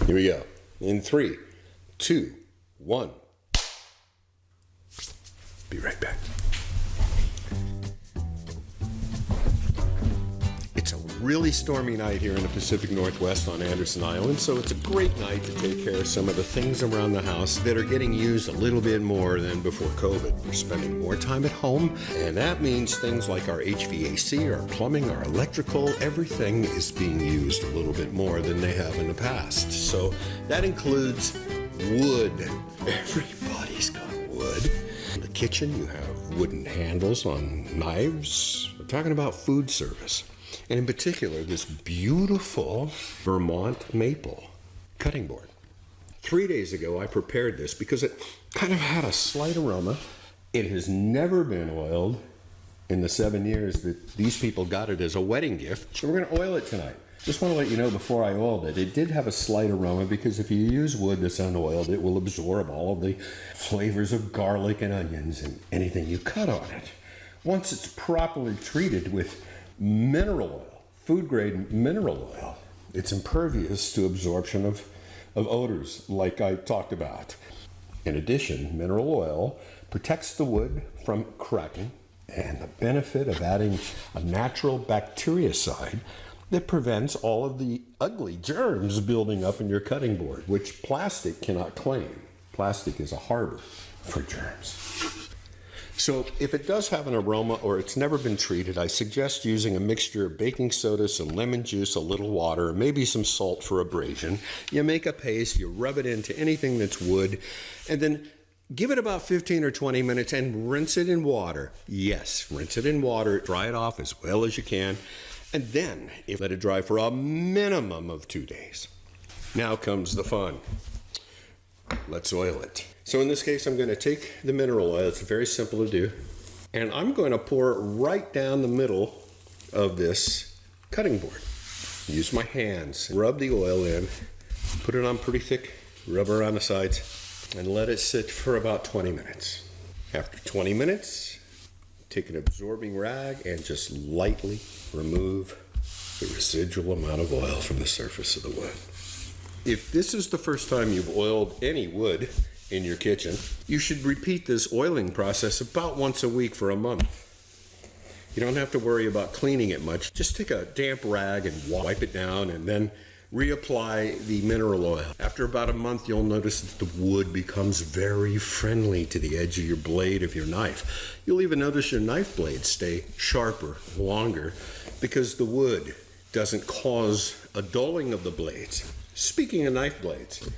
Here we go. In 3, 2, 1. Be right back. It's a really stormy night here in the Pacific Northwest on Anderson Island, so it's a great night to take care of some of the things around the house that are getting used a little bit more than before COVID. We're spending more time at home, and that means things like our HVAC, our plumbing, our electrical, everything is being used a little bit more than they have in the past. So that includes wood. Everybody's got wood. In the kitchen, you have wooden handles on knives. We're talking about food service. And in particular, this beautiful Vermont maple cutting board. 3 days ago, I prepared this because it kind of had a slight aroma. It has never been oiled in the 7 years that these people got it as a wedding gift. So we're going to oil it tonight. Just want to let you know before I oiled it, it did have a slight aroma because if you use wood that's unoiled, it will absorb all of the flavors of garlic and onions and anything you cut on it. Once it's properly treated with mineral oil, food grade mineral oil, it's impervious to absorption of odors like I talked about. In addition, mineral oil protects the wood from cracking, and the benefit of adding a natural bactericide that prevents all of the ugly germs building up in your cutting board, which plastic cannot claim. Plastic is a harbor for germs. So if it does have an aroma or it's never been treated, I suggest using a mixture of baking soda, some lemon juice, a little water, maybe some salt for abrasion. You make a paste, you rub it into anything that's wood, and then give it about 15 or 20 minutes and rinse it in water. Yes, rinse it in water, dry it off as well as you can, and then let it dry for a minimum of 2 days. Now comes the fun. Let's oil it. So in this case, I'm going to take the mineral oil. It's very simple to do. And I'm going to pour it right down the middle of this cutting board. Use my hands. Rub the oil in. Put it on pretty thick. Rub around the sides. And let it sit for about 20 minutes. After 20 minutes, take an absorbing rag and just lightly remove the residual amount of oil from the surface of the wood. If this is the first time you've oiled any wood in your kitchen, you should repeat this oiling process about once a week for a month. You don't have to worry about cleaning it much. Just take a damp rag and wipe it down and then reapply the mineral oil. After about a month, you'll notice that the wood becomes very friendly to the edge of your blade of your knife. You'll even notice your knife blades stay sharper, longer, because the wood doesn't cause a dulling of the blades. Speaking of knife blades,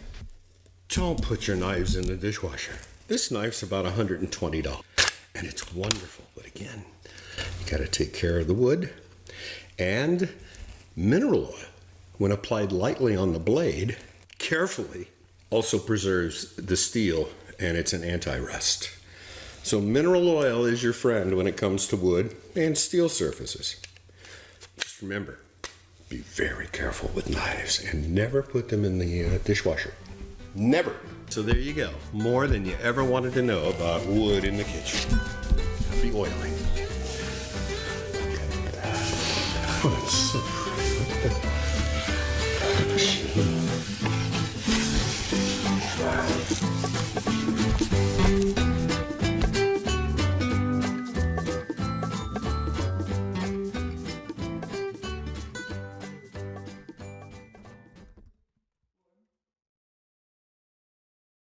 don't put your knives in the dishwasher. This knife's about $120, and it's wonderful. But again, you gotta take care of the wood. And mineral oil, when applied lightly on the blade, carefully, also preserves the steel, and it's an anti-rust. So mineral oil is your friend when it comes to wood and steel surfaces. Just remember, be very careful with knives and never put them in the dishwasher. Never. So there you go. More than you ever wanted to know about wood in the kitchen. Happy oiling. Oh, it's so pretty. Look at that.